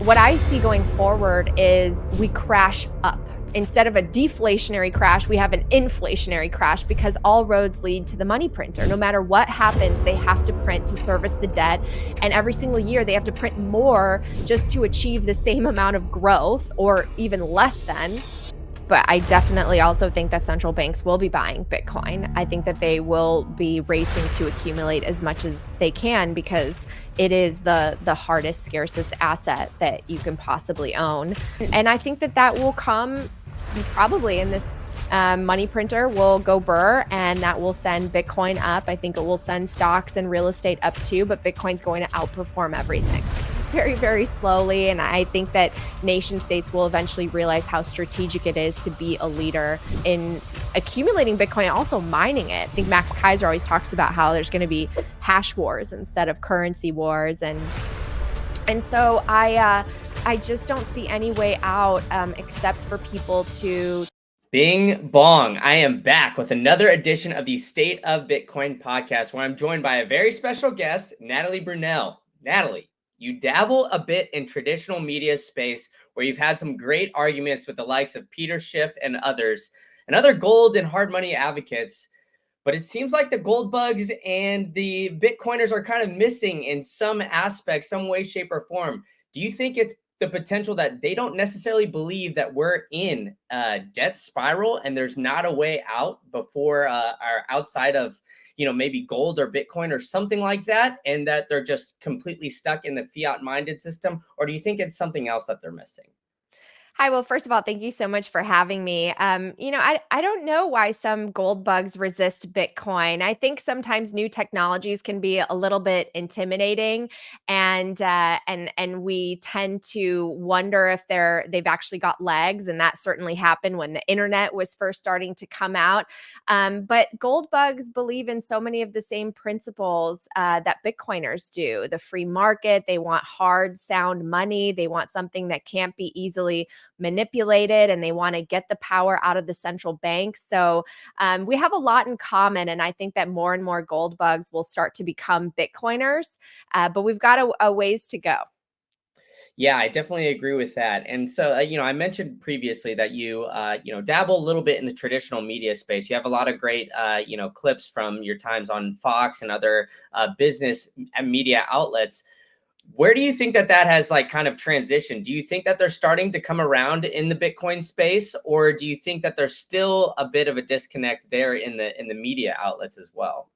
What I see going forward is we crash up. Instead of a deflationary crash, we have an inflationary crash because all roads lead to the money printer. No matter what happens, they have to print to service the debt. And every single year, they have to print more just to achieve the same amount of growth or even less than. But I definitely also think that central banks will be buying Bitcoin. I think that they will be racing to accumulate as much as they can because it is the hardest, scarcest asset that you can possibly own. And I think that that will come probably in this money printer will go burr, and that will send Bitcoin up. I think it will send stocks and real estate up too, but Bitcoin's going to outperform everything. Very, very slowly. And I think that nation states will eventually realize how strategic it is to be a leader in accumulating Bitcoin and also mining it. I think Max Kaiser always talks about how there's going to be hash wars instead of currency wars. And so I just don't see any way out except for people to. Bing bong. I am back with another edition of the State of Bitcoin podcast where I'm joined by a very special guest, Natalie Brunell. Natalie, you dabble a bit in traditional media space where you've had some great arguments with the likes of Peter Schiff and others, and other gold and hard money advocates. But it seems like the gold bugs and the Bitcoiners are kind of missing in some aspect, some way, shape, or form. Do you think it's the potential that they don't necessarily believe that we're in a debt spiral and there's not a way out before or outside of, maybe gold or Bitcoin or something like that, and that they're just completely stuck in the fiat minded system? Or do you think it's something else that they're missing? Hi, well, first of all, thank you so much for having me. I don't know why some gold bugs resist Bitcoin. I think sometimes new technologies can be a little bit intimidating, and we tend to wonder if they've actually got legs, and that certainly happened when the internet was first starting to come out. But gold bugs believe in so many of the same principles that Bitcoiners do. The free market, they want hard, sound money, they want something that can't be easily manipulated, and they want to get the power out of the central bank. So we have a lot in common, and I think that more and more gold bugs will start to become Bitcoiners, but we've got a ways to go. Yeah, I definitely agree with that. And so, I mentioned previously that you, dabble a little bit in the traditional media space. You have a lot of great, clips from your times on Fox and other business and media outlets. Where do you think that has kind of transitioned? Do you think that they're starting to come around in the Bitcoin space, or do you think that there's still a bit of a disconnect there in the media outlets as well?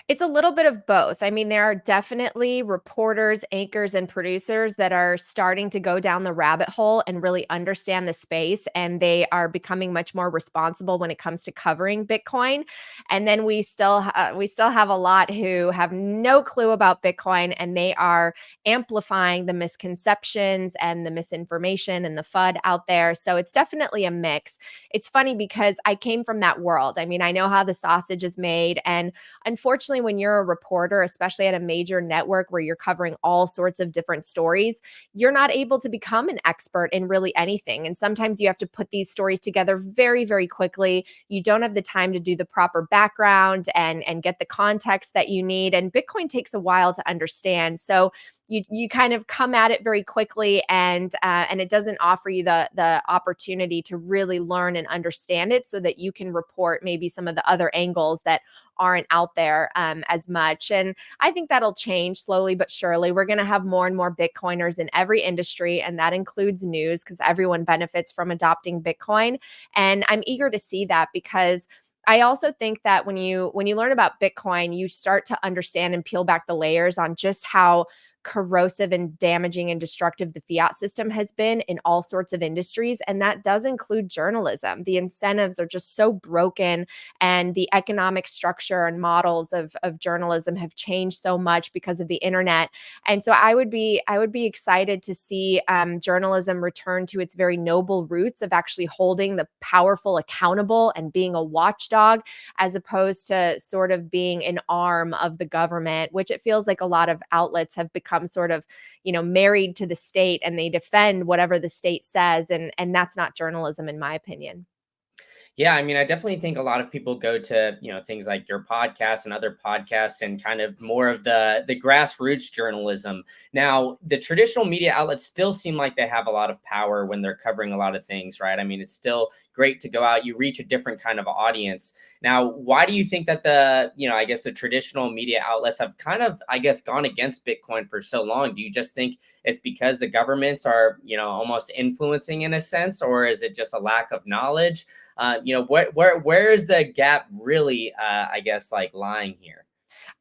It's a little bit of both. I mean, there are definitely reporters, anchors, and producers that are starting to go down the rabbit hole and really understand the space, and they are becoming much more responsible when it comes to covering Bitcoin. And then we still have a lot who have no clue about Bitcoin, and they are amplifying the misconceptions and the misinformation and the FUD out there. So it's definitely a mix. It's funny because I came from that world. I mean, I know how the sausage is made, and unfortunately, when you're a reporter, especially at a major network where you're covering all sorts of different stories, you're not able to become an expert in really anything. And sometimes you have to put these stories together very, very quickly. You don't have the time to do the proper background and get the context that you need. And Bitcoin takes a while to understand. So you kind of come at it very quickly, and it doesn't offer you the opportunity to really learn and understand it so that you can report maybe some of the other angles that aren't out there as much. And I think that'll change slowly but surely. We're going to have more and more Bitcoiners in every industry, and that includes news, because everyone benefits from adopting Bitcoin. And I'm eager to see that, because I also think that when you learn about Bitcoin, you start to understand and peel back the layers on just how corrosive and damaging and destructive the fiat system has been in all sorts of industries. And that does include journalism. The incentives are just so broken, and the economic structure and models of journalism have changed so much because of the internet. And so I would be excited to see journalism return to its very noble roots of actually holding the powerful accountable and being a watchdog, as opposed to sort of being an arm of the government, which it feels like a lot of outlets have become sort of, married to the state, and they defend whatever the state says. And that's not journalism, in my opinion. Yeah, I mean, I definitely think a lot of people go to, things like your podcast and other podcasts and kind of more of the grassroots journalism. Now, the traditional media outlets still seem like they have a lot of power when they're covering a lot of things, right? I mean, it's still great to go out, you reach a different kind of audience. Now, why do you think that I guess the traditional media outlets have kind of, I guess, gone against Bitcoin for so long? Do you just think it's because the governments are, almost influencing in a sense, or is it just a lack of knowledge? Where is the gap really, I guess, like lying here?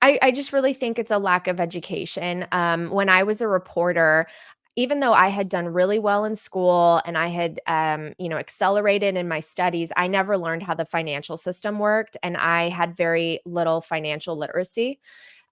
I just really think it's a lack of education. When I was a reporter, even though I had done really well in school and I had, accelerated in my studies, I never learned how the financial system worked, and I had very little financial literacy.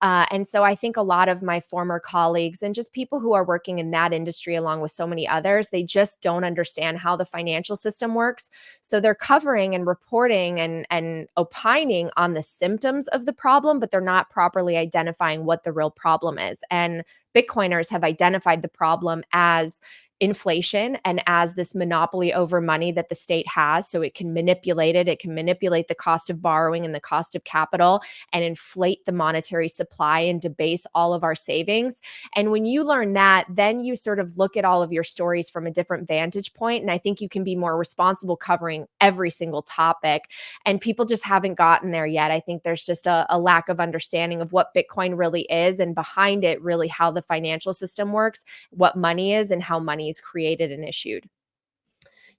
And so I think a lot of my former colleagues and just people who are working in that industry, along with so many others, they just don't understand how the financial system works. So they're covering and reporting and opining on the symptoms of the problem, but they're not properly identifying what the real problem is. And Bitcoiners have identified the problem as inflation and as this monopoly over money that the state has, so it can manipulate it. It can manipulate the cost of borrowing and the cost of capital and inflate the monetary supply and debase all of our savings. And when you learn that, then you sort of look at all of your stories from a different vantage point. And I think you can be more responsible covering every single topic. And people just haven't gotten there yet. I think there's just a lack of understanding of what Bitcoin really is, and behind it, really how the financial system works, what money is, and how money is created and issued.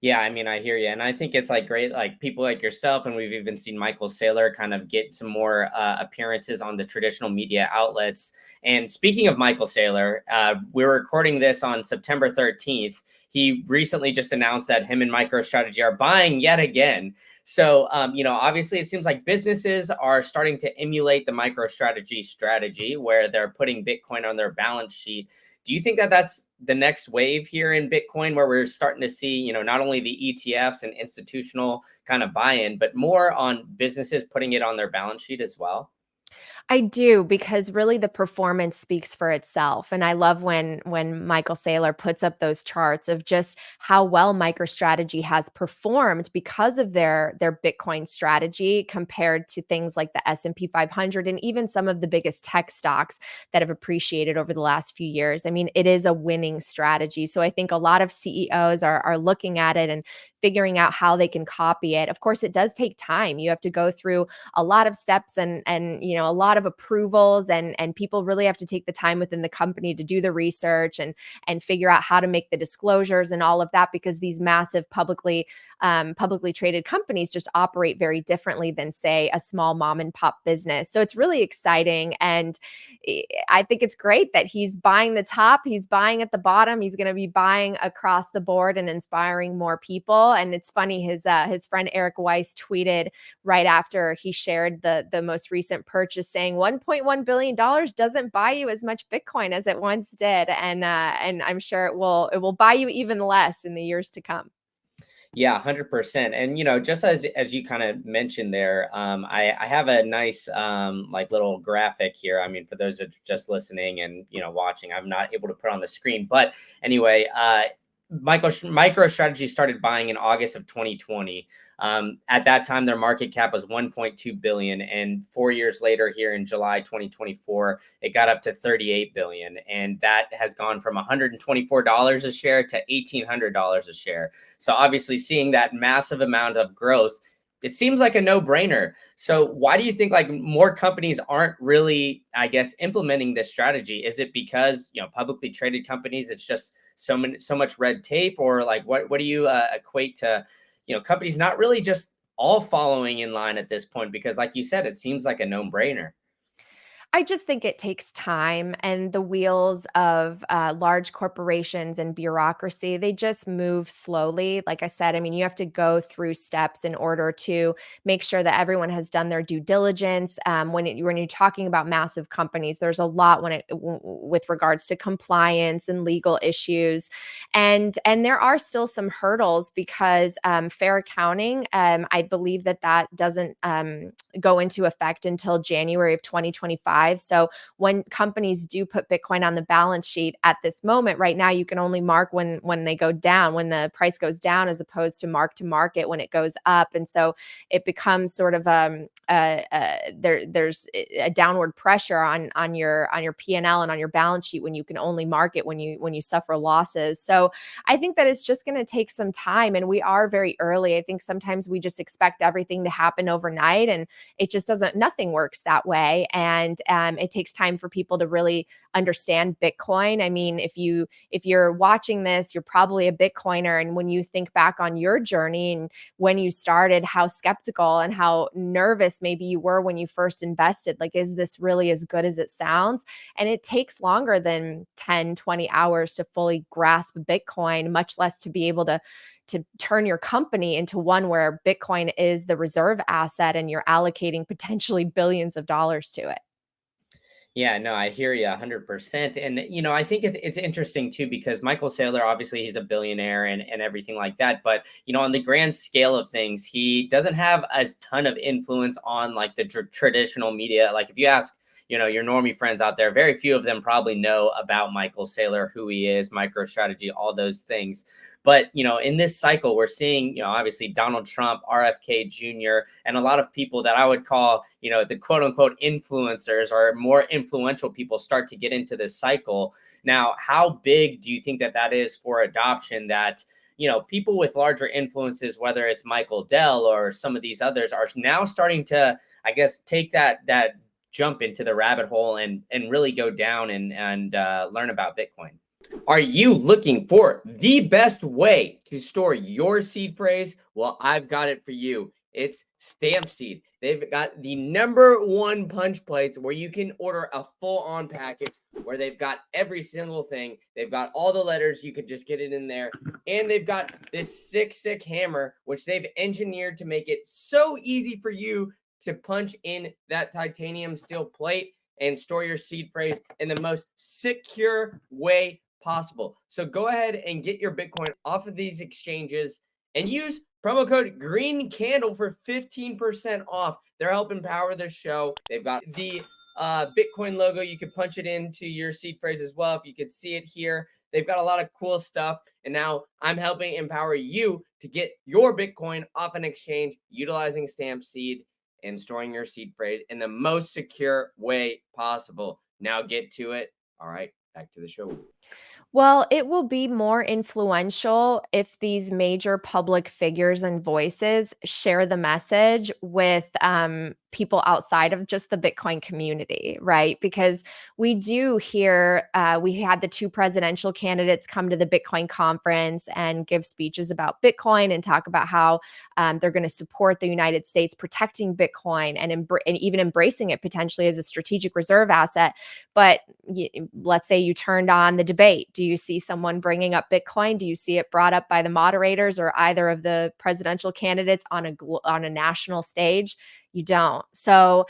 Yeah, I mean, I hear you. And I think it's like great, like people like yourself. And we've even seen Michael Saylor kind of get some more appearances on the traditional media outlets. And speaking of Michael Saylor, we're recording this on September 13th. He recently just announced that him and MicroStrategy are buying yet again. So, obviously it seems like businesses are starting to emulate the MicroStrategy strategy where they're putting Bitcoin on their balance sheet. Do you think that that's the next wave here in Bitcoin, where we're starting to see, not only the ETFs and institutional kind of buy-in, but more on businesses putting it on their balance sheet as well? I do, because really the performance speaks for itself, and I love when Michael Saylor puts up those charts of just how well MicroStrategy has performed because of their Bitcoin strategy compared to things like the S&P 500 and even some of the biggest tech stocks that have appreciated over the last few years. I mean, it is a winning strategy. So I think a lot of CEOs are looking at it and figuring out how they can copy it. Of course, it does take time. You have to go through a lot of steps and a lot of approvals, and people really have to take the time within the company to do the research and figure out how to make the disclosures and all of that, because these massive publicly traded companies just operate very differently than, say, a small mom and pop business. So it's really exciting, and I think it's great that he's buying the top, he's buying at the bottom, he's going to be buying across the board and inspiring more people. And it's funny, his friend Eric Weiss tweeted right after he shared the most recent purchase, saying $1.1 billion doesn't buy you as much Bitcoin as it once did, and I'm sure it will buy you even less in the years to come. Yeah, 100%. And just as you kind of mentioned there, I have a nice like little graphic here. I mean, for those that are just listening and watching, I'm not able to put on the screen. But anyway, MicroStrategy started buying in August of 2020. At that time, their market cap was 1.2 billion, and 4 years later, here in July 2024, it got up to 38 billion, and that has gone from $124 a share to $1,800 a share. So obviously, seeing that massive amount of growth, it seems like a no-brainer. So why do you think like more companies aren't really, I guess, implementing this strategy? Is it because publicly traded companies, it's just so much red tape, or like what do you equate to companies not really just all following in line at this point? Because like you said, it seems like a no-brainer. I just think it takes time, and the wheels of large corporations and bureaucracy, they just move slowly. Like I said, I mean, you have to go through steps in order to make sure that everyone has done their due diligence. When you're talking about massive companies, there's a lot with regards to compliance and legal issues, and there are still some hurdles because fair accounting. I believe that doesn't go into effect until January of 2025. 2025. So when companies do put Bitcoin on the balance sheet at this moment, right now, you can only mark when they go down, when the price goes down, as opposed to mark to market when it goes up. And so it becomes sort of there's a downward pressure on your P&L and on your balance sheet when you can only market when you suffer losses. So I think that it's just going to take some time, and we are very early. I think sometimes we just expect everything to happen overnight, and it just doesn't. Nothing works that way, and it takes time for people to really understand Bitcoin. I mean, if you're watching this, you're probably a Bitcoiner, and when you think back on your journey and when you started, how skeptical and how nervous maybe you were when you first invested, like, is this really as good as it sounds? And it takes longer than 10, 20 hours to fully grasp Bitcoin, much less to be able to turn your company into one where Bitcoin is the reserve asset and you're allocating potentially billions of dollars to it. Yeah, no, I hear you 100%. And I think it's interesting too because Michael Saylor, obviously he's a billionaire and everything like that, but on the grand scale of things, he doesn't have as ton of influence on like the traditional media. Like if you ask, your normie friends out there, very few of them probably know about Michael Saylor, who he is, MicroStrategy, all those things. But, in this cycle, we're seeing, obviously Donald Trump, RFK Jr., and a lot of people that I would call, the quote unquote influencers or more influential people start to get into this cycle. Now, how big do you think that is for adoption, that, people with larger influences, whether it's Michael Dell or some of these others, are now starting to, I guess, take that jump into the rabbit hole and really go down and learn about Bitcoin? Are you looking for the best way to store your seed phrase? Well, I've got it for you. It's Stampseed. They've got the #1 punch place where you can order a full-on package where they've got every single thing. They've got all the letters. You could just get it in there. And they've got this sick hammer, which they've engineered to make it so easy for you to punch in that titanium steel plate and store your seed phrase in the most secure way possible. So go ahead and get your Bitcoin off of these exchanges and use promo code Green Candle for 15% off. They're helping power the show. They've got the Bitcoin logo. You can punch it into your seed phrase as well. If you could see it here, they've got a lot of cool stuff. And now I'm helping empower you to get your Bitcoin off an exchange utilizing Stampseed and storing your seed phrase in the most secure way possible. Now get to it. All right, back to the show. Well, it will be more influential if these major public figures and voices share the message with people outside of just the Bitcoin community, right? Because we do hear, we had the two presidential candidates come to the Bitcoin conference and give speeches about Bitcoin and talk about how they're going to support the United States protecting Bitcoin and even embracing it potentially as a strategic reserve asset. But let's say you turned on the debate. Do you see someone bringing up Bitcoin? Do you see it brought up by the moderators or either of the presidential candidates on a national stage? You don't. So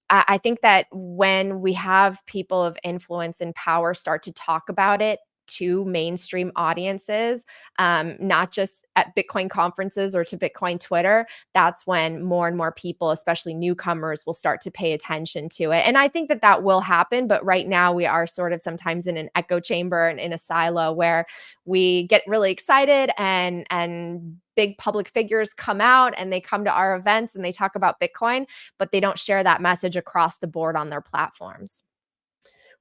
I think that when we have people of influence and power start to talk about it to mainstream audiences, not just at Bitcoin conferences or to Bitcoin Twitter, that's when more and more people, especially newcomers, will start to pay attention to it. And I think that will happen. But right now, we are sort of sometimes in an echo chamber and in a silo where we get really excited and big public figures come out and they come to our events and they talk about Bitcoin, but they don't share that message across the board on their platforms.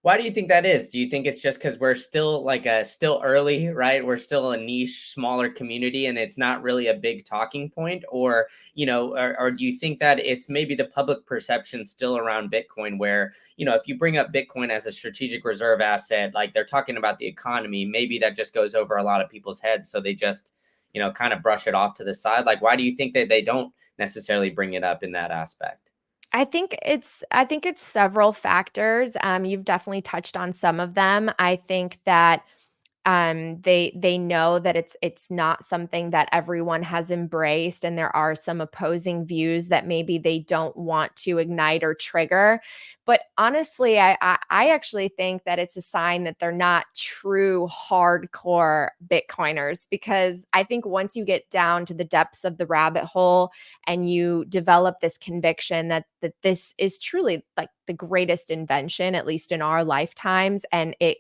Why do you think that is? Do you think it's just because we're still still early, right? We're still a niche, smaller community, and it's not really a big talking point, or or do you think that it's maybe the public perception still around Bitcoin, where if you bring up Bitcoin as a strategic reserve asset, like they're talking about the economy, maybe that just goes over a lot of people's heads, so they just kind of brush it off to the side. Like, why do you think that they don't necessarily bring it up in that aspect? I think it's several factors. You've definitely touched on some of them. I think that They know that it's not something that everyone has embraced, and there are some opposing views that maybe they don't want to ignite or trigger. But honestly, I actually think that it's a sign that they're not true hardcore Bitcoiners, because I think once you get down to the depths of the rabbit hole and you develop this conviction that this is truly like the greatest invention, at least in our lifetimes, and it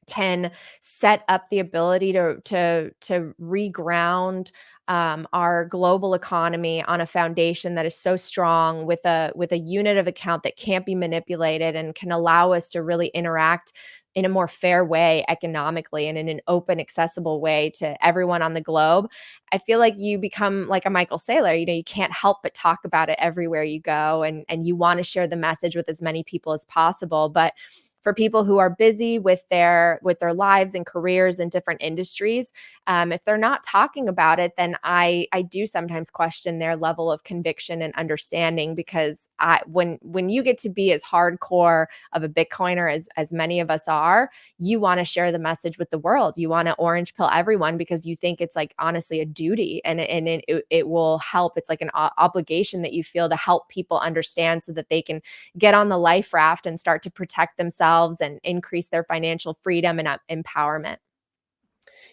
can set up the ability to reground our global economy on a foundation that is so strong, with a unit of account that can't be manipulated and can allow us to really interact in a more fair way economically and in an open, accessible way to everyone on the globe. I feel like you become like a Michael Saylor. You can't help but talk about it everywhere you go, and you want to share the message with as many people as possible. But for people who are busy with their lives and careers in different industries, if they're not talking about it, then I do sometimes question their level of conviction and understanding, because when you get to be as hardcore of a Bitcoiner as many of us are, you want to share the message with the world. You want to orange pill everyone because you think it's like honestly a duty, and it will help. It's like an obligation that you feel to help people understand, so that they can get on the life raft and start to protect themselves and increase their financial freedom and empowerment.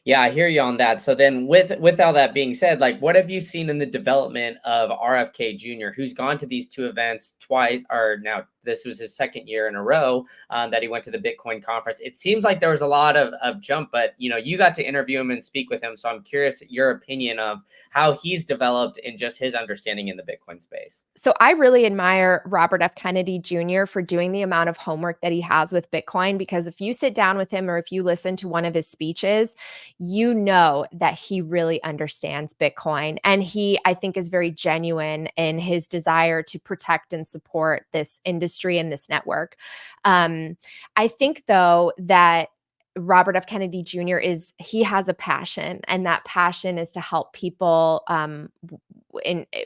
Yeah, I hear you on that. So then with all that being said, like what have you seen in the development of RFK Jr., who's gone to these two events twice, or now this was his second year in a row that he went to the Bitcoin conference. It seems like there was a lot of jump, but you got to interview him and speak with him. So I'm curious your opinion of how he's developed in just his understanding in the Bitcoin space. So I really admire Robert F. Kennedy Jr. for doing the amount of homework that he has with Bitcoin, because if you sit down with him or if you listen to one of his speeches, you know that he really understands Bitcoin. And he, I think, is very genuine in his desire to protect and support this industry and this network. Um, I think, though, that Robert F. Kennedy Jr. he has a passion, and that passion is to help people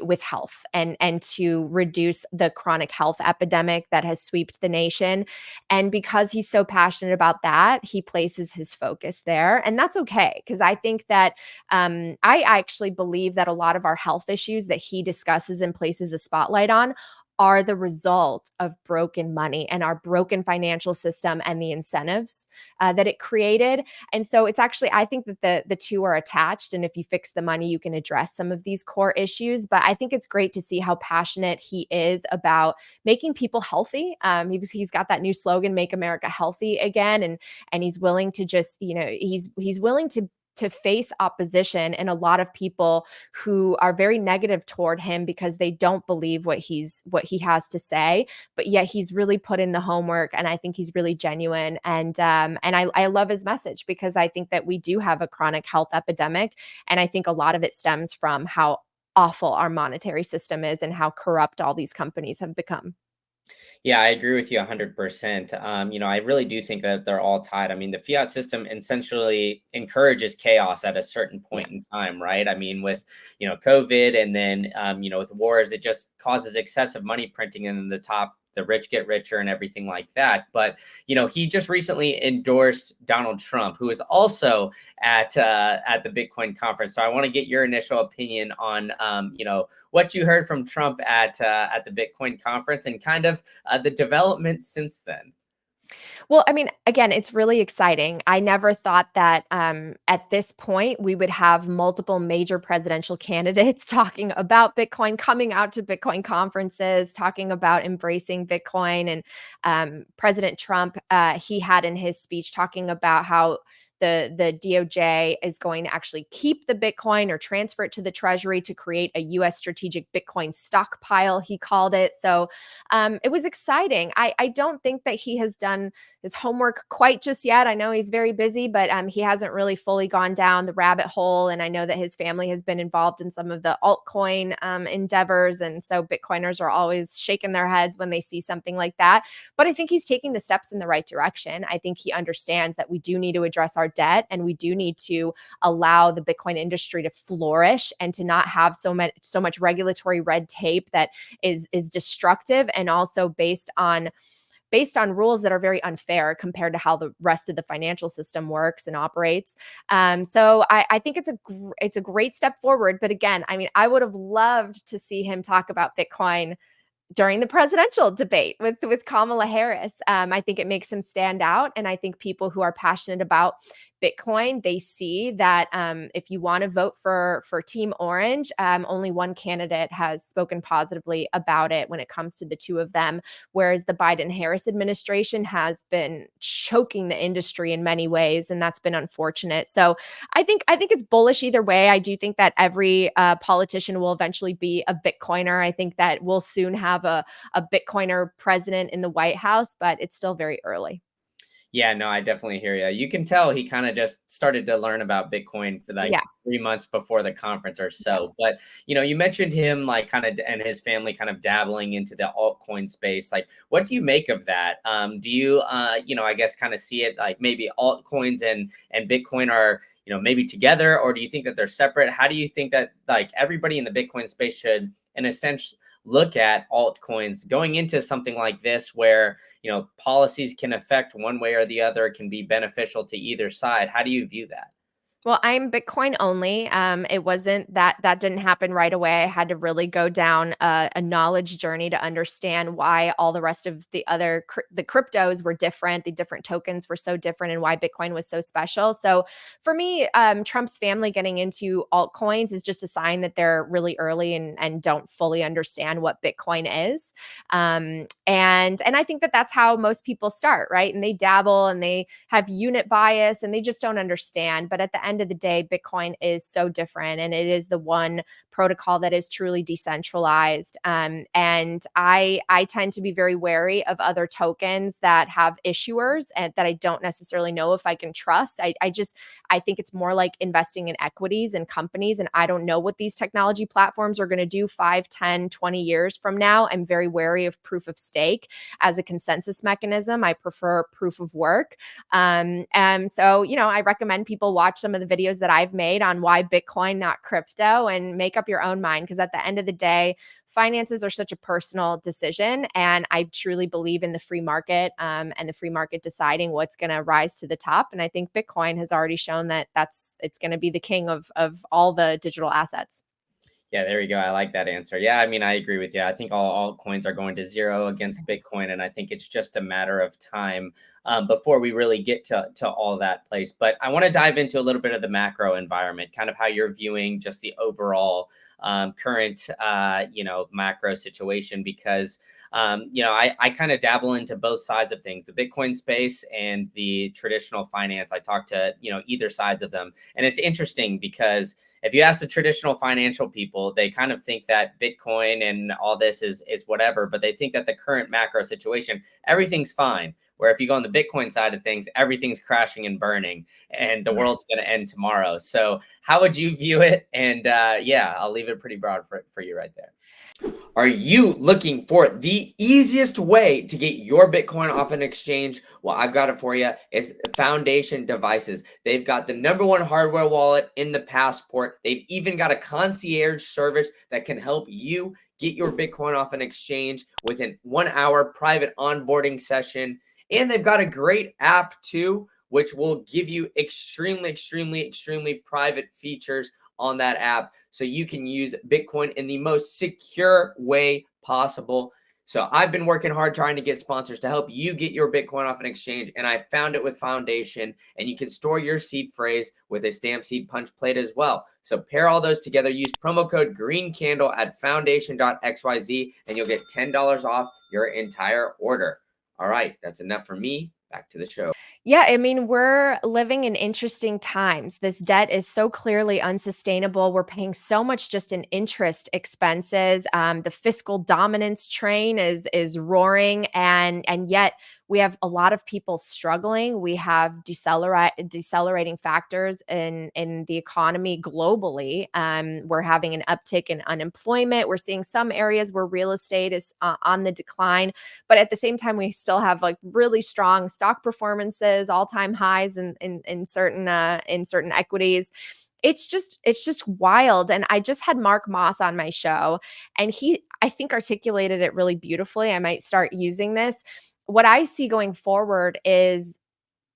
with health, and to reduce the chronic health epidemic that has swept the nation. And because he's so passionate about that, he places his focus there, and that's okay, because I think that I actually believe that a lot of our health issues that he discusses and places a spotlight on are the result of broken money and our broken financial system and the incentives that it created. And so it's actually, I think that the two are attached. And if you fix the money, you can address some of these core issues. But I think it's great to see how passionate he is about making people healthy. He's got that new slogan, "Make America Healthy Again," and he's willing to just, he's willing to face opposition and a lot of people who are very negative toward him because they don't believe what he has to say. But yet he's really put in the homework, and I think he's really genuine. And I love his message, because I think that we do have a chronic health epidemic, and I think a lot of it stems from how awful our monetary system is and how corrupt all these companies have become. Yeah, I agree with you 100%. I really do think that they're all tied. I mean, the fiat system essentially encourages chaos at a certain Yeah. point in time, right? I mean, with, COVID, and then, with wars, it just causes excessive money printing, and then the rich get richer and everything like that. But, he just recently endorsed Donald Trump, who is also at the Bitcoin conference. So I want to get your initial opinion on, what you heard from Trump at the Bitcoin conference, and kind of the development since then. Well, I mean, again, it's really exciting. I never thought that at this point we would have multiple major presidential candidates talking about Bitcoin, coming out to Bitcoin conferences, talking about embracing Bitcoin. And President Trump, he had in his speech talking about how the DOJ is going to actually keep the Bitcoin or transfer it to the Treasury to create a U.S. strategic Bitcoin stockpile, he called it. So it was exciting. I don't think that he has done his homework quite just yet. I know he's very busy, but he hasn't really fully gone down the rabbit hole. And I know that his family has been involved in some of the altcoin endeavors. And so Bitcoiners are always shaking their heads when they see something like that. But I think he's taking the steps in the right direction. I think he understands that we do need to address our debt, and we do need to allow the Bitcoin industry to flourish and to not have so much regulatory red tape that is destructive and also based on based on rules that are very unfair compared to how the rest of the financial system works and operates. So I think it's a great step forward. But again, I mean, I would have loved to see him talk about Bitcoin during the presidential debate with Kamala Harris. I think it makes him stand out, and I think people who are passionate about Bitcoin, they see that if you want to vote for Team Orange, only one candidate has spoken positively about it when it comes to the two of them, whereas the Biden-Harris administration has been choking the industry in many ways, and that's been unfortunate. So I think it's bullish either way. I do think that every politician will eventually be a Bitcoiner. I think that we'll soon have a Bitcoiner president in the White House, but it's still very early. Yeah, no, I definitely hear you. You can tell he kind of just started to learn about Bitcoin for like Yeah. 3 months before the conference or Yeah. so. But you mentioned him like kind of and his family kind of dabbling into the altcoin space. Like, what do you make of that? Do you I guess kind of see it like maybe altcoins and Bitcoin are maybe together, or do you think that they're separate? How do you think that like everybody in the Bitcoin space should, in a sense, look at altcoins going into something like this where policies can affect one way or the other, can be beneficial to either side? How do you view that? Well, I'm Bitcoin only. It wasn't that didn't happen right away. I had to really go down a knowledge journey to understand why all the rest of the other the cryptos were different, the different tokens were so different, and why Bitcoin was so special. So for me, Trump's family getting into altcoins is just a sign that they're really early and don't fully understand what Bitcoin is. And I think that that's how most people start, right? And they dabble and they have unit bias and they just don't understand. But at the end of the day, Bitcoin is so different, and it is the one protocol that is truly decentralized. And I tend to be very wary of other tokens that have issuers and that I don't necessarily know if I can trust. I think it's more like investing in equities and companies, and I don't know what these technology platforms are going to do 5, 10, 20 years from now. I'm very wary of proof of stake as a consensus mechanism. I prefer proof of work. And so, I recommend people watch some of the videos that I've made on why Bitcoin, not crypto, and make up your own mind. Because at the end of the day, finances are such a personal decision. And I truly believe in the free market, and the free market deciding what's going to rise to the top. And I think Bitcoin has already shown that it's going to be the king of all the digital assets. Yeah, there you go. I like that answer. Yeah, I mean, I agree with you. I think all altcoins are going to zero against Bitcoin, and I think it's just a matter of time before we really get to all that place. But I want to dive into a little bit of the macro environment, kind of how you're viewing just the overall current, macro situation, because I kind of dabble into both sides of things, the Bitcoin space and the traditional finance. I talk to either sides of them, and it's interesting because if you ask the traditional financial people, they kind of think that Bitcoin and all this is whatever, but they think that the current macro situation, everything's fine. Where if you go on the Bitcoin side of things, everything's crashing and burning, and the world's going to end tomorrow. So, how would you view it? And yeah, I'll leave it pretty broad for you right there. Are you looking for the easiest way to get your Bitcoin off an exchange? Well, I've got it for you. It's Foundation Devices. They've got the #1 hardware wallet in the passport. They've even got a concierge service that can help you get your Bitcoin off an exchange within 1 hour private onboarding session. And they've got a great app too, which will give you extremely, extremely, extremely private features on that app so you can use Bitcoin in the most secure way possible. So I've been working hard trying to get sponsors to help you get your Bitcoin off an exchange, and I found it with Foundation, and you can store your seed phrase with a stamp seed punch plate as well. So pair all those together, use promo code GREENCANDLE at foundation.xyz, and you'll get $10 off your entire order. All right, that's enough for me. Back to the show. Yeah, I mean, we're living in interesting times. This debt is so clearly unsustainable. We're paying so much just in interest expenses. The fiscal dominance train is roaring, and yet we have a lot of people struggling. We have decelerating factors in the economy globally. We're having an uptick in unemployment. We're seeing some areas where real estate is on the decline, but at the same time, we still have like really strong stock performances, all-time highs in certain equities. It's just wild. And I just had Mark Moss on my show, and he, I think, articulated it really beautifully. I might start using this. what I see going forward is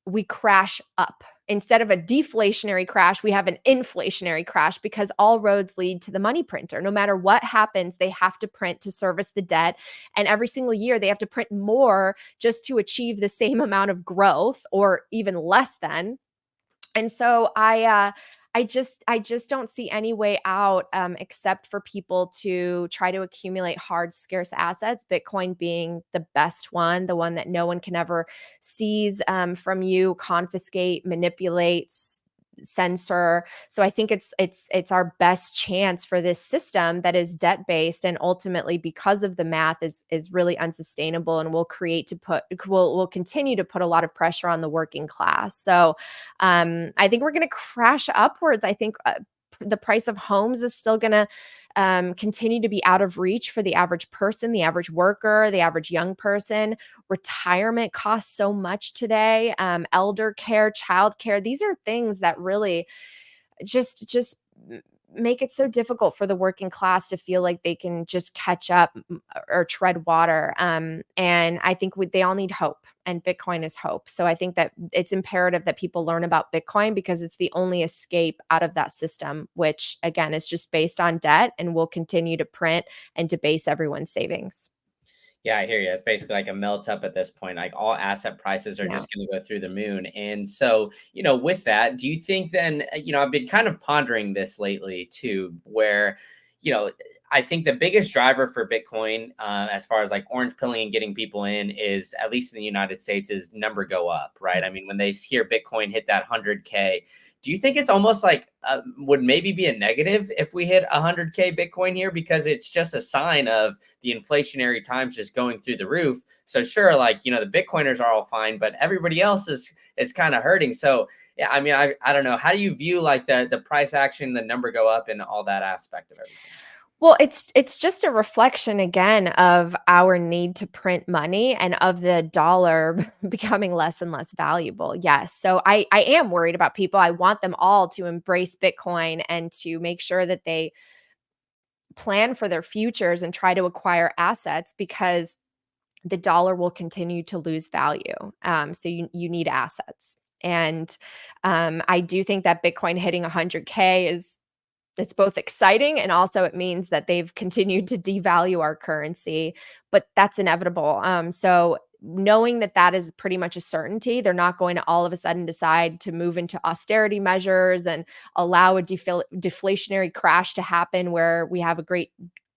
we crash up. Instead of a deflationary crash, we have an inflationary crash because all roads lead to the money printer. No matter what happens, they have to print to service the debt. And every single year, they have to print more just to achieve the same amount of growth or even less than. And so I just don't see any way out, except for people to try to accumulate hard, scarce assets. Bitcoin being the best one, the one that no one can ever seize from you, confiscate, manipulate, censor. So I think it's our best chance for this system that is debt based, and ultimately, because of the math, is really unsustainable and will continue to put a lot of pressure on the working class. So I think we're going to crash upwards. I think the price of homes is still going to continue to be out of reach for the average person, the average worker, the average young person. Retirement costs so much today. Elder care, child care. These are things that really just make it so difficult for the working class to feel like they can just catch up or tread water. And I think they all need hope, and Bitcoin is hope. So I think that it's imperative that people learn about Bitcoin because it's the only escape out of that system, which again is just based on debt and will continue to print and debase everyone's savings. Yeah, I hear you. It's basically like a melt up at this point. Like all asset prices are Yeah. just going to go through the moon. And so, with that, do you think then, I've been kind of pondering this lately too, where, you know, I think the biggest driver for Bitcoin, as far as like orange pilling and getting people in, is at least in the United States, is number go up, right? I mean, when they hear Bitcoin hit that 100K, do you think it's almost like would maybe be a negative if we hit 100K Bitcoin here because it's just a sign of the inflationary times just going through the roof? So sure, like the Bitcoiners are all fine, but everybody else is kind of hurting. So yeah, I mean, I don't know. How do you view like the price action, the number go up, and all that aspect of everything? Well, it's just a reflection again of our need to print money and of the dollar becoming less and less valuable. Yes. So I am worried about people. I want them all to embrace Bitcoin and to make sure that they plan for their futures and try to acquire assets because the dollar will continue to lose value. So you need assets. And I do think that Bitcoin hitting 100K is it's both exciting and also it means that they've continued to devalue our currency, but that's inevitable. So knowing that that is pretty much a certainty, they're not going to all of a sudden decide to move into austerity measures and allow a deflationary crash to happen where we have a great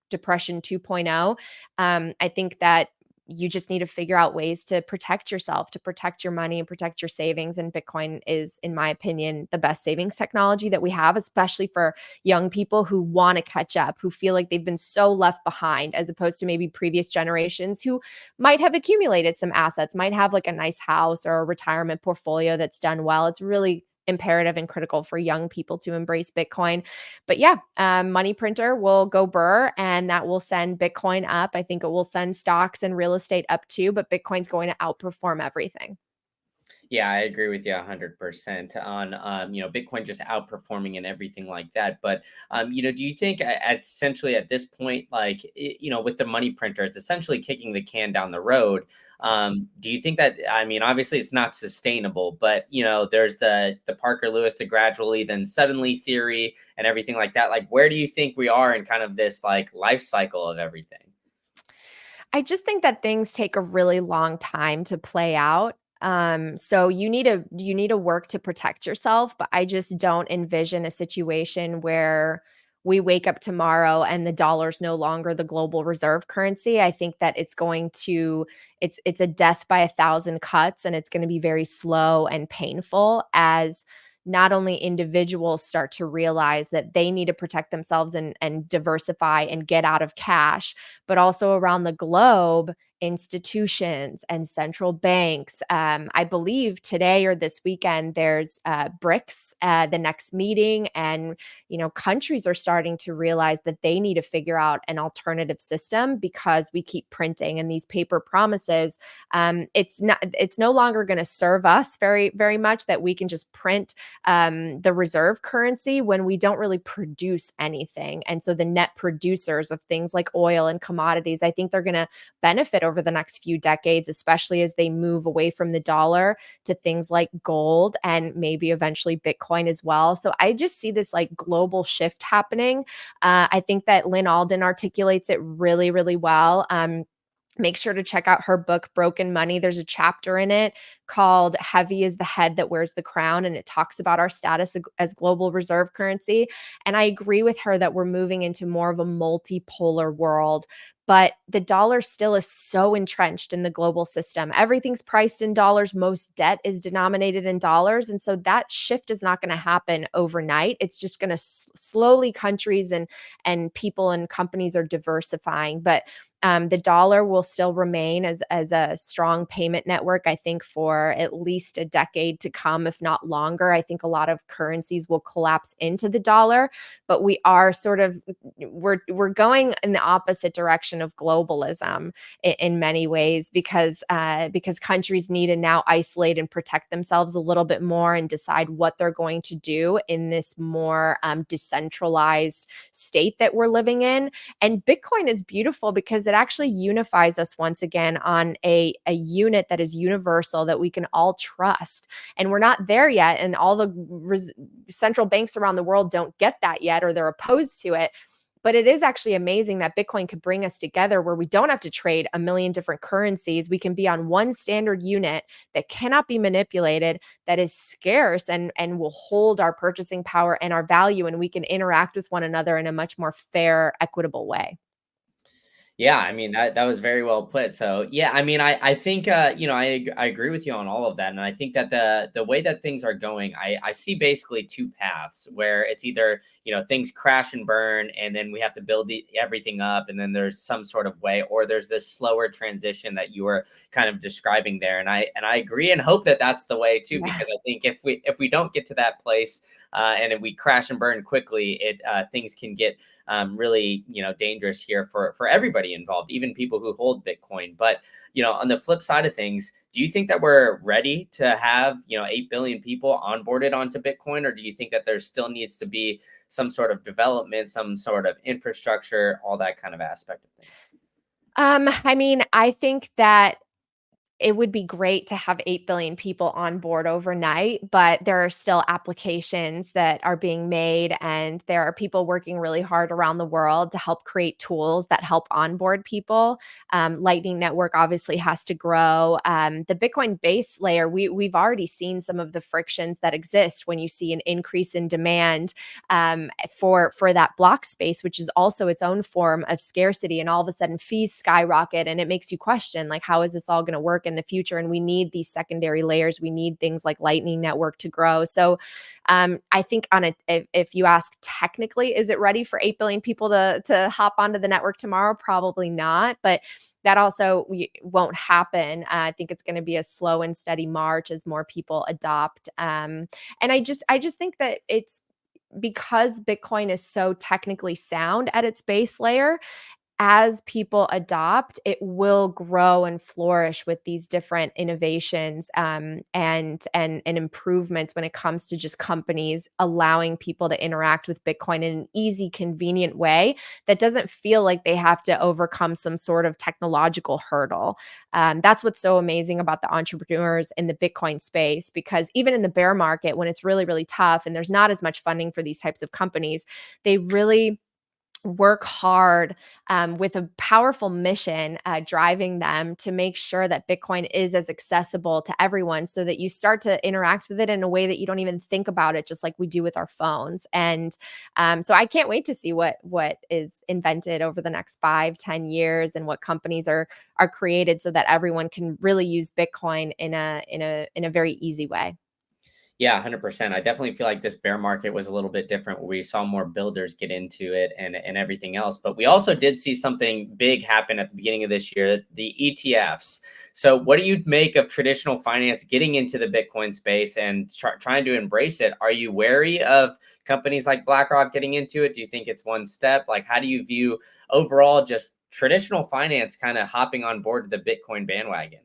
depression 2.0. I think that you just need to figure out ways to protect yourself, to protect your money and protect your savings. And Bitcoin is, in my opinion, the best savings technology that we have, especially for young people who want to catch up, who feel like they've been so left behind, as opposed to maybe previous generations who might have accumulated some assets, might have like a nice house or a retirement portfolio that's done well. It's really imperative and critical for young people to embrace Bitcoin. But yeah, money printer will go burr and that will send Bitcoin up. I think it will send stocks and real estate up too, but Bitcoin's going to outperform everything. Yeah, I agree with you 100% on Bitcoin just outperforming and everything like that. But do you think essentially at this point, like with the money printer, it's essentially kicking the can down the road. Do you think that, I mean, obviously it's not sustainable, but there's the Parker Lewis to gradually then suddenly theory and everything like that. Like, where do you think we are in kind of this like life cycle of everything? I just think that things take a really long time to play out. So you need to work to protect yourself, but I just don't envision a situation where we wake up tomorrow and the dollar's no longer the global reserve currency. I think that it's a death by a thousand cuts, and it's going to be very slow and painful as not only individuals start to realize that they need to protect themselves and diversify and get out of cash, but also around the globe, institutions and central banks. I believe today or this weekend, there's BRICS, the next meeting, and countries are starting to realize that they need to figure out an alternative system because we keep printing and these paper promises. It's no longer going to serve us very very much that we can just print the reserve currency when we don't really produce anything. And so the net producers of things like oil and commodities, I think they're going to benefit over the next few decades, especially as they move away from the dollar to things like gold and maybe eventually Bitcoin as well. So I just see this like global shift happening. I think that Lynn Alden articulates it really, really well. Make sure to check out her book, Broken Money. There's a chapter in it called Heavy is the Head That Wears the Crown, and it talks about our status as global reserve currency. And I agree with her that we're moving into more of a multipolar world. But the dollar still is so entrenched in the global system. Everything's priced in dollars. Most debt is denominated in dollars. And so that shift is not going to happen overnight. It's just going to slowly countries and people and companies are diversifying. But the dollar will still remain as a strong payment network, I think, for at least a decade to come, if not longer. I think a lot of currencies will collapse into the dollar, but we are sort of we're going in the opposite direction of globalism in many ways because countries need to now isolate and protect themselves a little bit more and decide what they're going to do in this more decentralized state that we're living in. And Bitcoin is beautiful because it actually unifies us once again on a unit that is universal that we can all trust. And we're not there yet. And all the central banks around the world don't get that yet, or they're opposed to it. But it is actually amazing that Bitcoin could bring us together where we don't have to trade a million different currencies. We can be on one standard unit that cannot be manipulated, that is scarce and will hold our purchasing power and our value. And we can interact with one another in a much more fair, equitable way. Yeah, I mean that was very well put. So yeah, I mean I think I agree with you on all of that, and I think that the way that things are going, I see basically two paths where it's either things crash and burn, and then we have to build everything up, and then there's some sort of way, or there's this slower transition that you were kind of describing there, and I agree and hope that that's the way too, Yeah. because I think if we don't get to that place, and if we crash and burn quickly, it things can get really dangerous here for everybody involved, even people who hold Bitcoin. But on the flip side of things, do you think that we're ready to have 8 billion people onboarded onto Bitcoin, or do you think that there still needs to be some sort of development, some sort of infrastructure, all that kind of aspect of things? I mean, I think that it would be great to have 8 billion people on board overnight, but there are still applications that are being made, and there are people working really hard around the world to help create tools that help onboard people. Lightning Network obviously has to grow. The Bitcoin base layer, we've already seen some of the frictions that exist when you see an increase in demand for that block space, which is also its own form of scarcity, and all of a sudden fees skyrocket, and it makes you question, like, how is this all going to work in the future? And we need these secondary layers. We need things like Lightning Network to grow. So I think if you ask technically, is it ready for 8 billion people to hop onto the network tomorrow? Probably not. But that also won't happen. I think it's going to be a slow and steady march as more people adopt. And I just think that it's because Bitcoin is so technically sound at its base layer, as people adopt, it will grow and flourish with these different innovations, and improvements when it comes to just companies allowing people to interact with Bitcoin in an easy, convenient way that doesn't feel like they have to overcome some sort of technological hurdle. That's what's so amazing about the entrepreneurs in the Bitcoin space, because even in the bear market, when it's really, really tough and there's not as much funding for these types of companies, they really work hard with a powerful mission driving them to make sure that Bitcoin is as accessible to everyone, so that you start to interact with it in a way that you don't even think about it, just like we do with our phones. And so I can't wait to see what is invented over the next 5-10 years, and what companies are created so that everyone can really use Bitcoin in a very easy way. Yeah, 100%. I definitely feel like this bear market was a little bit different, where we saw more builders get into it and everything else. But we also did see something big happen at the beginning of this year, the ETFs. So what do you make of traditional finance getting into the Bitcoin space and trying to embrace it? Are you wary of companies like BlackRock getting into it? Do you think it's one step? Like, how do you view overall just traditional finance kind of hopping on board the Bitcoin bandwagon?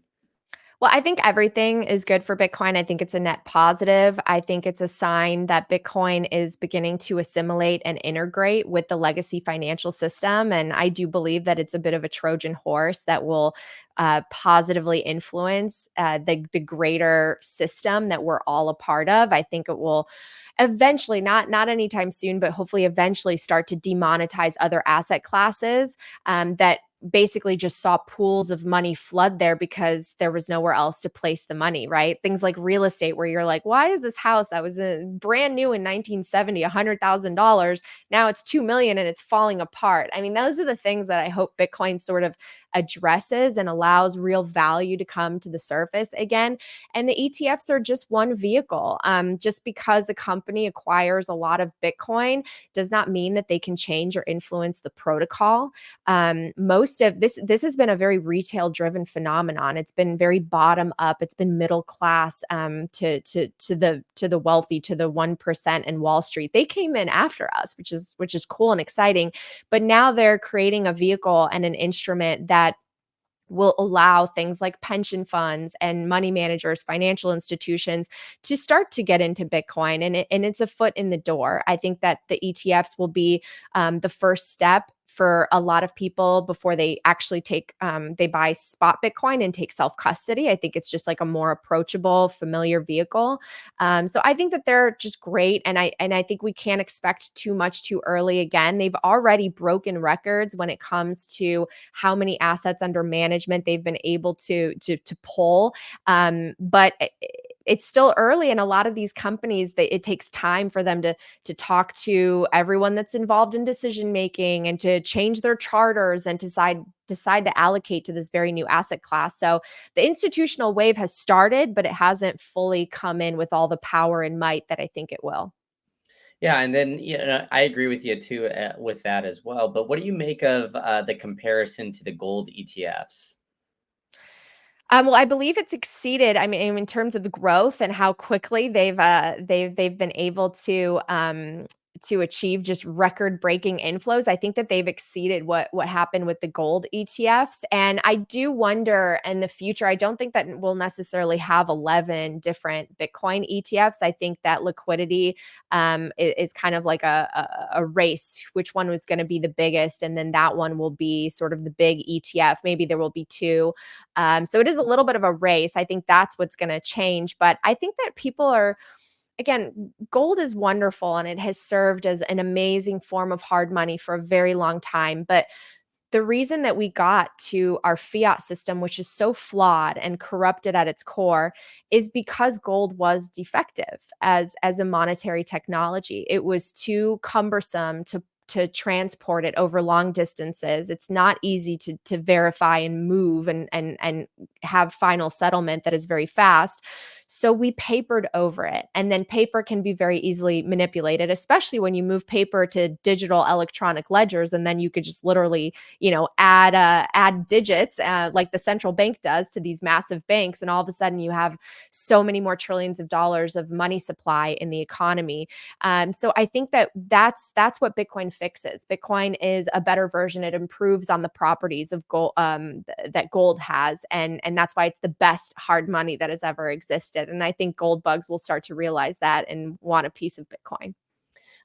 Well, I think everything is good for Bitcoin. I think it's a net positive. I think it's a sign that Bitcoin is beginning to assimilate and integrate with the legacy financial system. And I do believe that it's a bit of a Trojan horse that will positively influence the greater system that we're all a part of. I think it will eventually, not anytime soon, but hopefully eventually start to demonetize other asset classes that basically just saw pools of money flood there because there was nowhere else to place the money, right? Things like real estate, where you're like, why is this house that was brand new in 1970, $100,000, now it's 2 million and it's falling apart? I mean, those are the things that I hope Bitcoin sort of addresses and allows real value to come to the surface again. And the ETFs are just one vehicle. Just because a company acquires a lot of Bitcoin does not mean that they can change or influence the protocol. Most of this has been a very retail driven phenomenon. It's been very bottom up. It's been middle class to the wealthy, to the 1% and Wall Street. They came in after us, which is cool and exciting. But now they're creating a vehicle and an instrument that will allow things like pension funds and money managers, financial institutions to start to get into Bitcoin. And it's a foot in the door. I think that the ETFs will be the first step for a lot of people before they actually they buy spot Bitcoin and take self custody. I think it's just like a more approachable, familiar vehicle. So I think that they're just great, and I think we can't expect too much too early. Again, they've already broken records when it comes to how many assets under management they've been able to pull. But it's still early, and a lot of these companies, it takes time for them to talk to everyone that's involved in decision making and to change their charters and decide to allocate to this very new asset class. So the institutional wave has started, but it hasn't fully come in with all the power and might that I think it will. Yeah, and then I agree with you too with that as well. But what do you make of the comparison to the gold ETFs? Well, I believe it's exceeded. I mean, in terms of the growth and how quickly they've been able to achieve just record-breaking inflows. I think that they've exceeded what happened with the gold ETFs. And I do wonder in the future, I don't think that we'll necessarily have 11 different Bitcoin ETFs. I think that liquidity is kind of like a race, which one was going to be the biggest, and then that one will be sort of the big ETF. Maybe there will be two. So it is a little bit of a race. I think that's what's going to change. But I think that people are, again, gold is wonderful and it has served as an amazing form of hard money for a very long time. But the reason that we got to our fiat system, which is so flawed and corrupted at its core, is because gold was defective as a monetary technology. It was too cumbersome to transport it over long distances. It's not easy to verify and move and have final settlement that is very fast. So we papered over it. And then paper can be very easily manipulated, especially when you move paper to digital electronic ledgers. And then you could just literally, add digits like the central bank does to these massive banks. And all of a sudden you have so many more trillions of dollars of money supply in the economy. So I think that's what Bitcoin fixes. Bitcoin is a better version. It improves on the properties of gold that gold has, and that's why it's the best hard money that has ever existed. And I think gold bugs will start to realize that and want a piece of Bitcoin.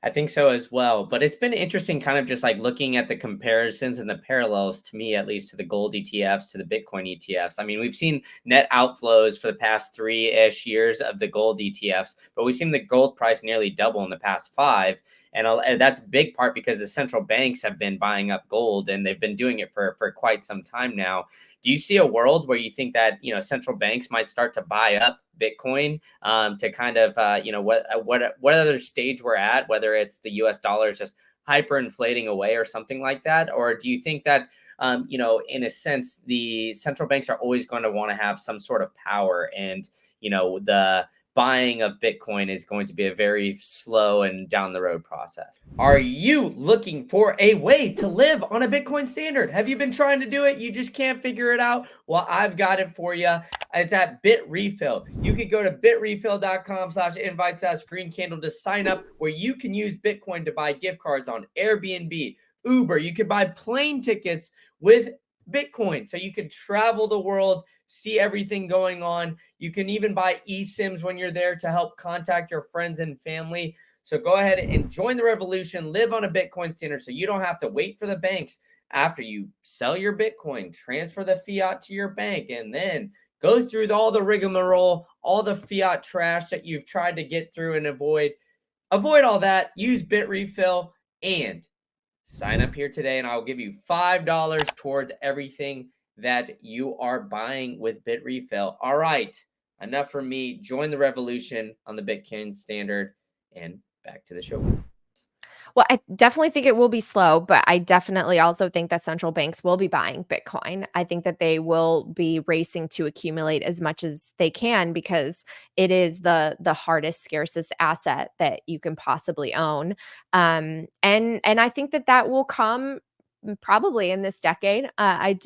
I think so as well. But it's been interesting kind of just like looking at the comparisons and the parallels, to me at least, to the gold ETFs, to the Bitcoin ETFs. I mean, we've seen net outflows for the past 3-ish years of the gold ETFs, but we've seen the gold price nearly double in the past 5. And that's a big part because the central banks have been buying up gold, and they've been doing it for quite some time now. Do you see a world where you think that, central banks might start to buy up Bitcoin to kind of, what other stage we're at, whether it's the US dollar is just hyperinflating away or something like that? Or do you think that, in a sense, the central banks are always going to want to have some sort of power, and, the buying of Bitcoin is going to be a very slow and down the road process? Are you looking for a way to live on a Bitcoin standard? Have you been trying to do it? You just can't figure it out? Well, I've got it for you. It's at BitRefill. You could go to bitrefill.com/invite/green candle to sign up, where you can use Bitcoin to buy gift cards on Airbnb, Uber. You could buy plane tickets with Bitcoin. So you can travel the world, see everything going on. You can even buy eSIMs when you're there to help contact your friends and family. So go ahead and join the revolution, live on a Bitcoin standard so you don't have to wait for the banks after you sell your Bitcoin, transfer the fiat to your bank, and then go through all the rigmarole, all the fiat trash that you've tried to get through and avoid. Avoid all that. Use Bitrefill and sign up here today, and I'll give you $5 towards everything that you are buying with Bitrefill. All right, enough from me. Join the revolution on the Bitcoin standard, and back to the show. Well, I definitely think it will be slow, but I definitely also think that central banks will be buying Bitcoin. I think that they will be racing to accumulate as much as they can because it is the hardest, scarcest asset that you can possibly own. And I think that that will come probably in this decade. I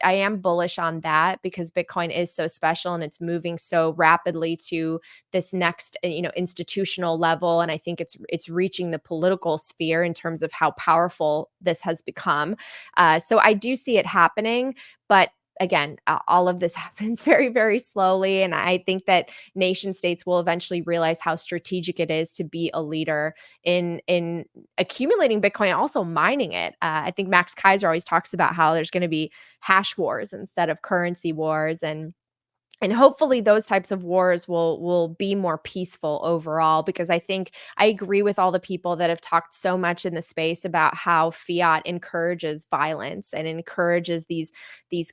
am bullish on that because Bitcoin is so special and it's moving so rapidly to this next institutional level, and I think it's reaching the political sphere in terms of how powerful this has become. So I do see it happening, but again, all of this happens very, very slowly, and I think that nation states will eventually realize how strategic it is to be a leader in accumulating Bitcoin, also mining it. I think Max Kaiser always talks about how there's going to be hash wars instead of currency wars, and hopefully those types of wars will be more peaceful overall, because I think I agree with all the people that have talked so much in the space about how fiat encourages violence and encourages these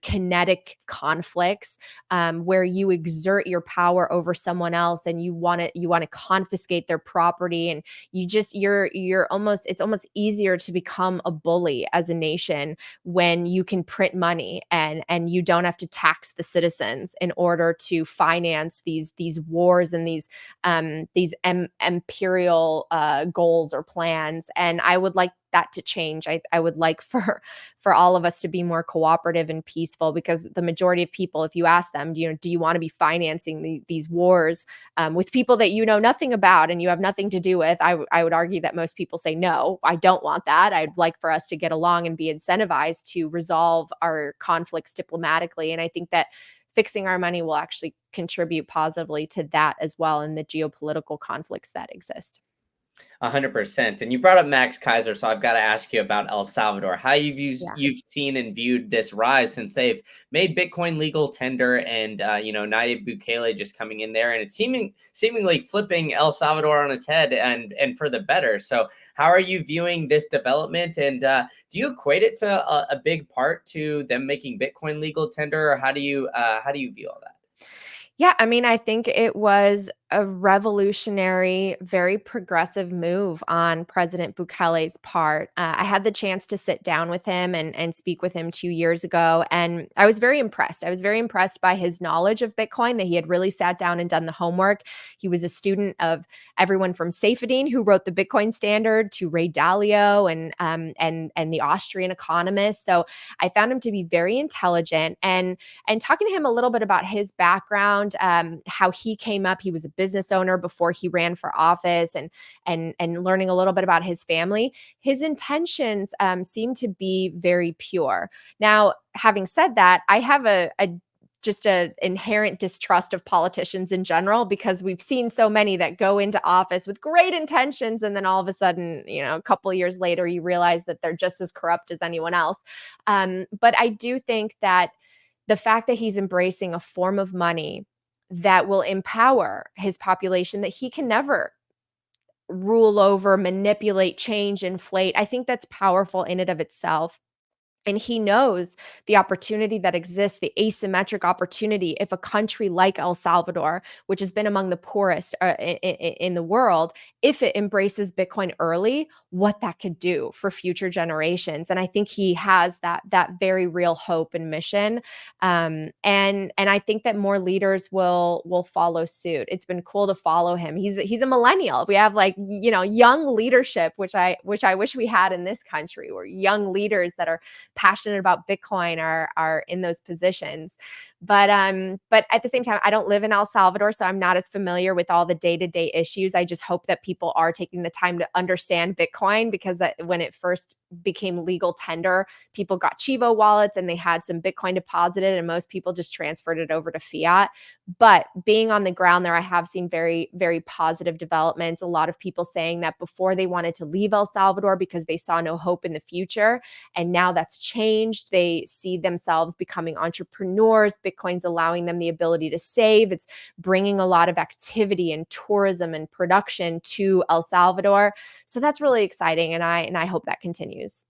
kinetic conflicts, where you exert your power over someone else and you want to confiscate their property, and you're almost, it's almost easier to become a bully as a nation when you can print money and you don't have to tax the citizens in order to finance these wars and these imperial goals or plans. And I would like that to change. I would like for all of us to be more cooperative and peaceful, because the majority of people, if you ask them, do you want to be financing these wars with people that you know nothing about and you have nothing to do with? I would argue that most people say no, I don't want that. I'd like for us to get along and be incentivized to resolve our conflicts diplomatically. And I think that fixing our money will actually contribute positively to that as well, in the geopolitical conflicts that exist. 100%. And you brought up Max Kaiser, so I've got to ask you about El Salvador. How Yeah. you've seen and viewed this rise since they've made Bitcoin legal tender, and Nayib Bukele just coming in there, and it's seemingly flipping El Salvador on its head, and for the better. So how are you viewing this development, and do you equate it to a big part to them making Bitcoin legal tender, or how do you view all that? Yeah, I mean, I think it was a revolutionary, very progressive move on President Bukele's part. I had the chance to sit down with him and speak with him 2 years ago, and I was very impressed. I was very impressed by his knowledge of Bitcoin, that he had really sat down and done the homework. He was a student of everyone from Saifedean, who wrote the Bitcoin Standard, to Ray Dalio and the Austrian economist. So I found him to be very intelligent, and talking to him a little bit about his background, how he came up. He was a business owner before he ran for office, and learning a little bit about his family. His intentions seem to be very pure. Now, having said that, I have a just a inherent distrust of politicians in general, because we've seen so many that go into office with great intentions, and then all of a sudden, a couple of years later, you realize that they're just as corrupt as anyone else. But I do think that the fact that he's embracing a form of money that will empower his population, that he can never rule over, manipulate, change, inflate, I think that's powerful in and of itself. And he knows the opportunity that exists, the asymmetric opportunity, if a country like El Salvador, which has been among the poorest in the world, if it embraces Bitcoin early, what that could do for future generations. And I think he has that very real hope and mission. And I think that more leaders will follow suit. It's been cool to follow him. He's a millennial. We have young leadership, which I wish we had in this country, where young leaders that are passionate about Bitcoin are in those positions. But at the same time, I don't live in El Salvador, so I'm not as familiar with all the day-to-day issues. I just hope that people are taking the time to understand Bitcoin, because when it first became legal tender, people got Chivo wallets and they had some Bitcoin deposited, and most people just transferred it over to fiat. But being on the ground there, I have seen very, very positive developments. A lot of people saying that before they wanted to leave El Salvador because they saw no hope in the future. And now that's changed. They see themselves becoming entrepreneurs. Bitcoin's allowing them the ability to save. It's bringing a lot of activity and tourism and production to El Salvador. So that's really exciting. And I hope that continues.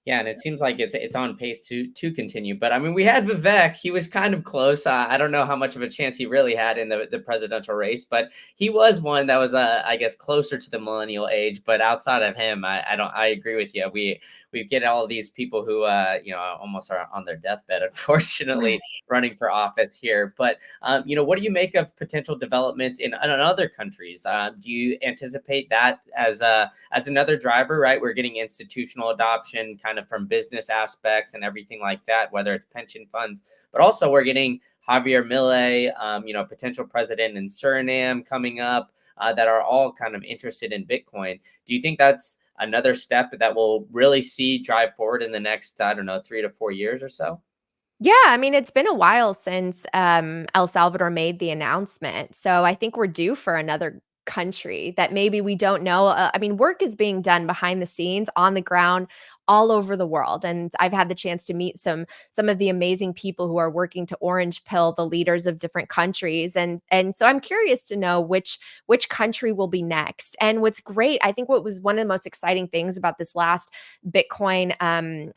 Yeah, and it seems like it's on pace to continue. But I mean, we had Vivek; he was kind of close. I don't know how much of a chance he really had in the presidential race, but he was one that was, I guess, closer to the millennial age. But outside of him, I don't. I agree with you. We get all these people who, almost are on their deathbed, unfortunately, running for office here. But what do you make of potential developments in other countries? Do you anticipate that as another driver? Right, we're getting institutional adoption, kind of from business aspects and everything like that, whether it's pension funds, but also we're getting Javier Milei, potential president in Suriname coming up, that are all kind of interested in Bitcoin. Do you think that's another step that will really see drive forward in the next, I don't know, 3 to 4 years or so? Yeah, I mean, it's been a while since El Salvador made the announcement. So I think we're due for another country that maybe we don't know. I mean, work is being done behind the scenes on the ground all over the world. And I've had the chance to meet some of the amazing people who are working to orange pill the leaders of different countries. And so I'm curious to know which country will be next. And what's great, I think what was one of the most exciting things about this last Bitcoin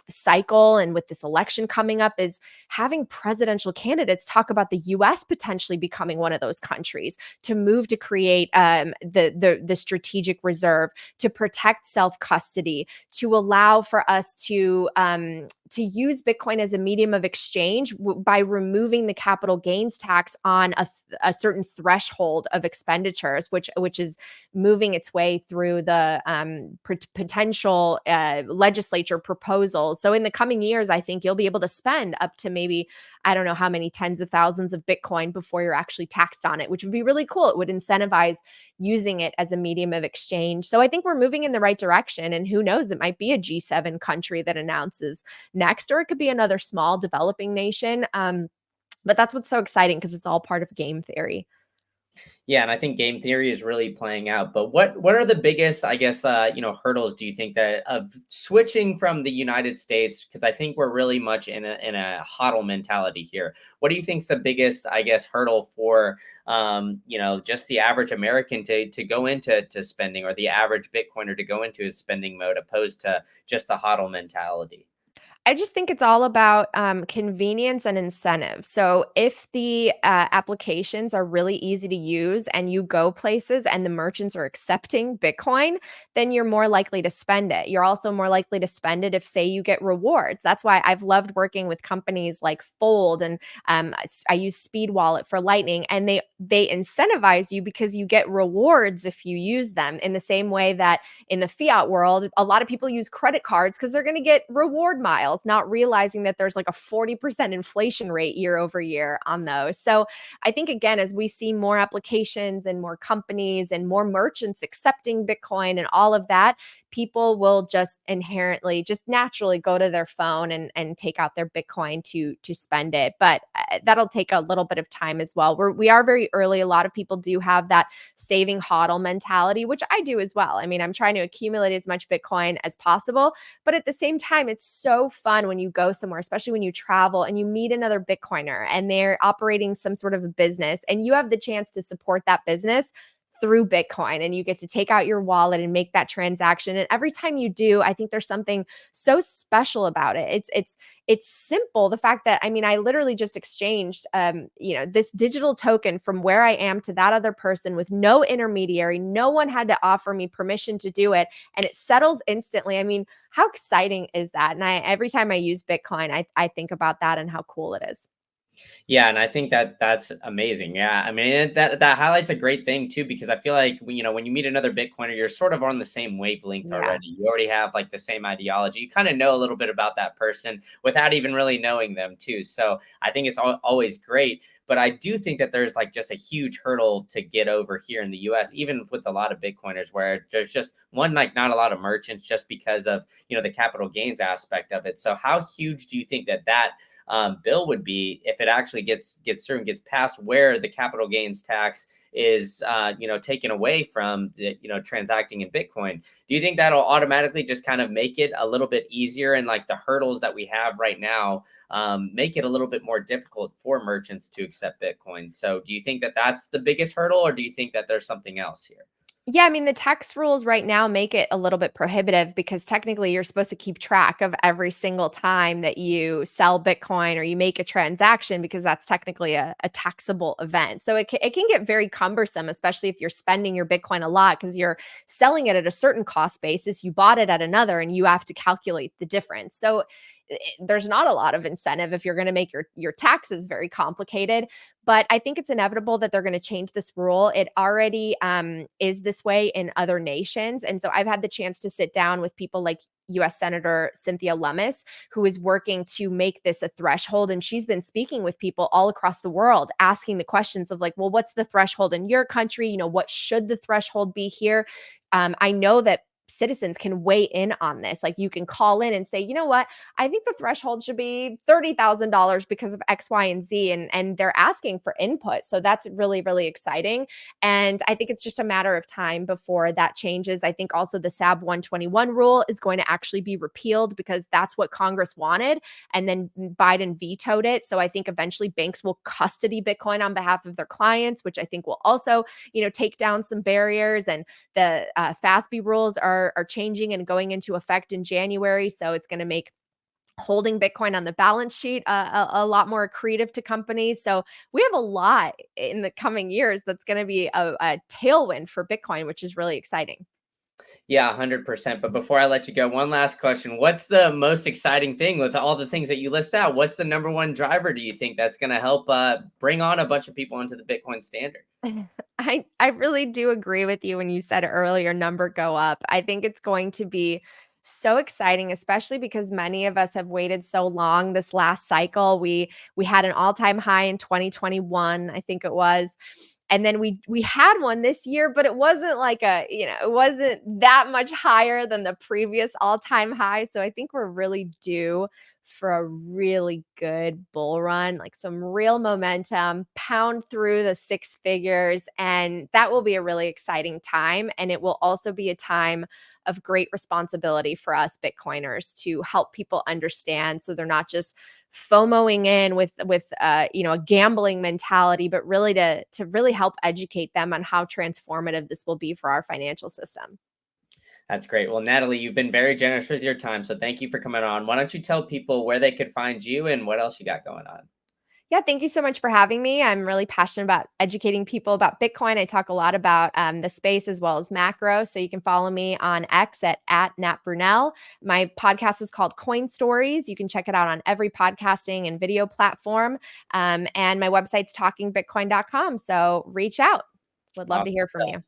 cycle and with this election coming up is having presidential candidates talk about the US potentially becoming one of those countries to move to create the strategic reserve, to protect self custody, to allow for us to use Bitcoin as a medium of exchange by removing the capital gains tax on a certain threshold of expenditures, which is moving its way through the potential legislature proposals. So in the coming years, I think you'll be able to spend up to maybe, I don't know how many tens of thousands of Bitcoin before you're actually taxed on it, which would be really cool. It would incentivize using it as a medium of exchange. So I think we're moving in the right direction. And who knows, it might be a G7 country that announces next, or it could be another small developing nation. But that's what's so exciting, because it's all part of game theory. Yeah, and I think game theory is really playing out. But what are the biggest, I guess, hurdles do you think that of switching from the United States? Because I think we're really much in a hodl mentality here. What do you think's the biggest, I guess, hurdle for just the average American to go into spending, or the average Bitcoiner to go into his spending mode, opposed to just the hodl mentality? I just think it's all about convenience and incentive. So if the applications are really easy to use and you go places and the merchants are accepting Bitcoin, then you're more likely to spend it. You're also more likely to spend it if, say, you get rewards. That's why I've loved working with companies like Fold, and I use Speed Wallet for Lightning, and they incentivize you because you get rewards if you use them. In the same way that in the fiat world, a lot of people use credit cards because they're going to get reward miles, not realizing that there's like a 40% inflation rate year over year on those. So I think, again, as we see more applications and more companies and more merchants accepting Bitcoin and all of that, people will just inherently, just naturally go to their phone and take out their Bitcoin to spend it. But that'll take a little bit of time as well. We are very early. A lot of people do have that saving hodl mentality, which I do as well. I mean, I'm trying to accumulate as much Bitcoin as possible, but at the same time, it's so fun when you go somewhere, especially when you travel and you meet another Bitcoiner and they're operating some sort of a business and you have the chance to support that business through Bitcoin, and you get to take out your wallet and make that transaction. And every time you do, I think there's something so special about it. It's simple. The fact that, I mean, I literally just exchanged this digital token from where I am to that other person with no intermediary. No one had to offer me permission to do it, and it settles instantly. I mean, how exciting is that? And every time I use Bitcoin, I think about that and how cool it is. Yeah, and I think that that's amazing. Yeah, I mean that highlights a great thing too, because I feel like when you meet another Bitcoiner, you're sort of on the same wavelength Yeah. already. You already have like the same ideology. You kind of know a little bit about that person without even really knowing them too. So I think it's always great. But I do think that there's like just a huge hurdle to get over here in the U.S., even with a lot of Bitcoiners, where there's just one, like not a lot of merchants, just because of the capital gains aspect of it. So how huge do you think that bill would be if it actually gets through and gets passed, where the capital gains tax is taken away from the transacting in Bitcoin? Do you think that'll automatically just kind of make it a little bit easier, and like the hurdles that we have right now make it a little bit more difficult for merchants to accept Bitcoin? So do you think that that's the biggest hurdle, or do you think that there's something else here? Yeah, I mean, the tax rules right now make it a little bit prohibitive because technically you're supposed to keep track of every single time that you sell Bitcoin or you make a transaction, because that's technically a taxable event. So it can get very cumbersome, especially if you're spending your Bitcoin a lot because you're selling it at a certain cost basis, you bought it at another, and you have to calculate the difference. So there's not a lot of incentive if you're going to make your taxes very complicated. But I think it's inevitable that they're going to change this rule. It already is this way in other nations. And so I've had the chance to sit down with people like US Senator Cynthia Lummis, who is working to make this a threshold. And she's been speaking with people all across the world, asking the questions of like, well, what's the threshold in your country? What should the threshold be here? I know that citizens can weigh in on this. Like you can call in and say, you know what, I think the threshold should be $30,000 because of X, Y, and Z. And they're asking for input. So that's really, really exciting. And I think it's just a matter of time before that changes. I think also the SAB 121 rule is going to actually be repealed because that's what Congress wanted. And then Biden vetoed it. So I think eventually banks will custody Bitcoin on behalf of their clients, which I think will also, take down some barriers. And the FASB rules are changing and going into effect in January. So it's going to make holding Bitcoin on the balance sheet a lot more accretive to companies. So we have a lot in the coming years that's going to be a tailwind for Bitcoin, which is really exciting. Yeah, 100%. But before I let you go, one last question. What's the most exciting thing with all the things that you list out? What's the number one driver, do you think, that's going to help bring on a bunch of people into the Bitcoin standard? I really do agree with you when you said earlier, number go up. I think it's going to be so exciting, especially because many of us have waited so long this last cycle. We had an all-time high in 2021, I think it was. And then we had one this year, but it wasn't like it wasn't that much higher than the previous all-time high. So I think we're really due for a really good bull run, like some real momentum, pound through the six figures. And that will be a really exciting time. And it will also be a time of great responsibility for us Bitcoiners to help people understand, so they're not just FOMOing in with a gambling mentality, but really to really help educate them on how transformative this will be for our financial system. That's great. Well, Natalie, you've been very generous with your time. So thank you for coming on. Why don't you tell people where they could find you and what else you got going on? Yeah, thank you so much for having me. I'm really passionate about educating people about Bitcoin. I talk a lot about the space as well as macro. So you can follow me on X at Nat Brunell. My podcast is called Coin Stories. You can check it out on every podcasting and video platform. And my website's talkingbitcoin.com. So reach out. Would love to Awesome hear from stuff. you.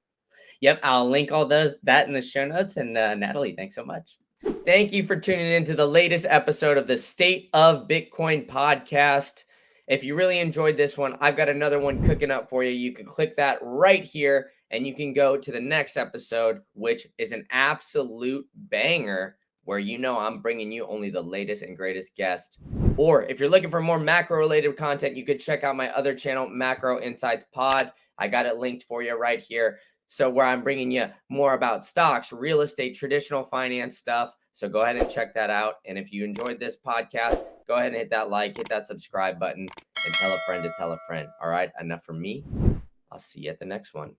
Yep, I'll link all that in the show notes. And Natalie, thanks so much. Thank you for tuning in to the latest episode of the State of Bitcoin podcast. If you really enjoyed this one, I've got another one cooking up for you. You can click that right here and you can go to the next episode, which is an absolute banger, where I'm bringing you only the latest and greatest guests. Or if you're looking for more macro related content, you could check out my other channel, Macro Insights Pod. I got it linked for you right here. So where I'm bringing you more about stocks, real estate, traditional finance stuff. So go ahead and check that out. And if you enjoyed this podcast, go ahead and hit that like, hit that subscribe button, and tell a friend to tell a friend. All right, enough from me. I'll see you at the next one.